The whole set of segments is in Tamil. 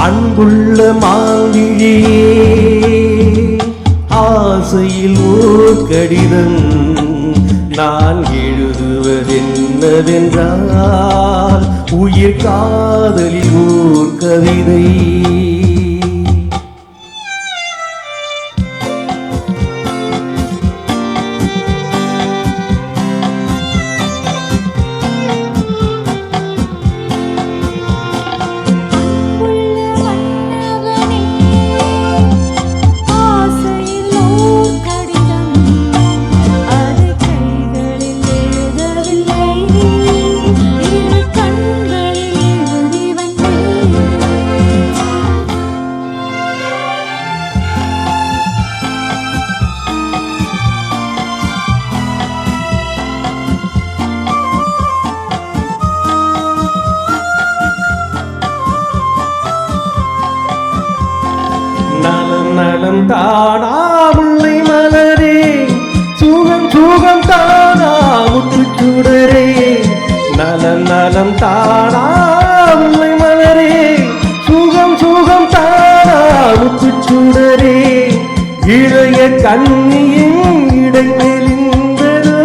அன்புள்ள மாவிழியே ஆசையில் ஓர் கடிதம் நான் எழுதுவதென்னவென்றால் உயிர் காதலில் ஓர் கவிதை. நலம் தானா முல்லை மலரே, சுகம் சுகம் தானா முத்துச்சுடரே. நலம் தானா முல்லை மலரே, சுகம் சுகம் தானா முத்துச்சுடரே. இளைய கண்ணியின் இடை மெலிந்ததோ,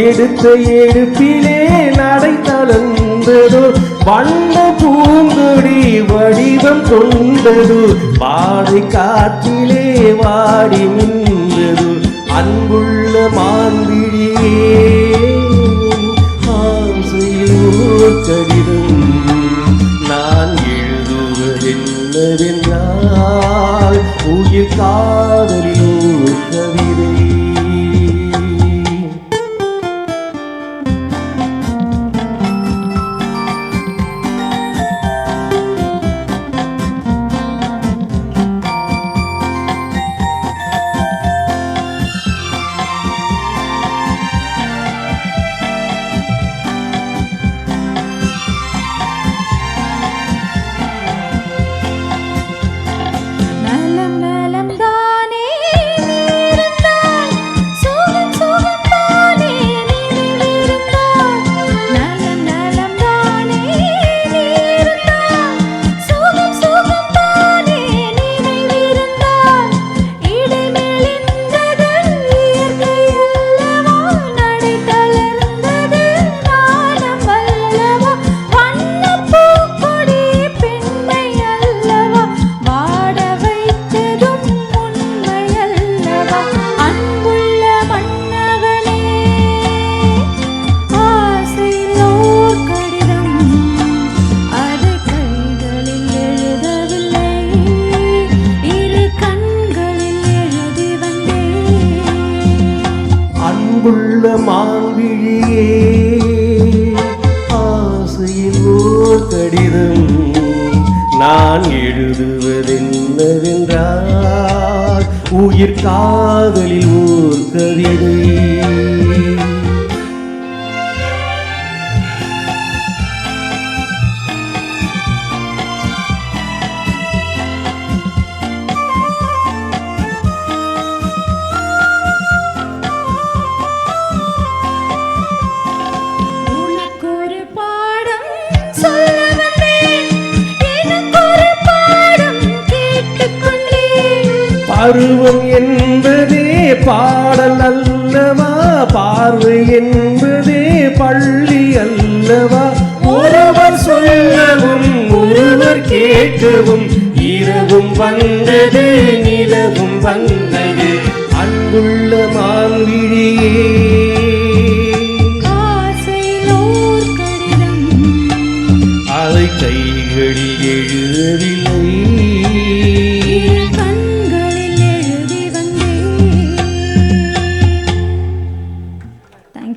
எடுத்த எடுப்பிலே நடை தளர்ந்ததோ. வண்ண பூங்கொடி வடிவம் கொண்டது, பாதை காற்றிலே வாடி நின்றது. அன்புள்ள மான்விழியே ஆசையில் ஓர் கடிதம் நான் எழுதுவதென்னவென்றால் உயிர் காதலில் ஓர் கவிதை. அன்புள்ள மான்விழியே ஆசையில் ஓர் கடிதம் நான் எழுதுவதென்னவென்றால் உயிர் காதலில் ஓர் கவிதை. பருவம் என்பதே பாடல் அல்லவா, பார்வை என்பதே பள்ளி அல்லவா. ஒருவர் சொல்லவும் ஒருவர் கேட்கவும் இரவும் வந்தது நிலவும் வந்தது. அன்புள்ள மான்விழியே ஆசையில் ஓர் கடிதம் அதை கைகளில் எழுதவில்லை.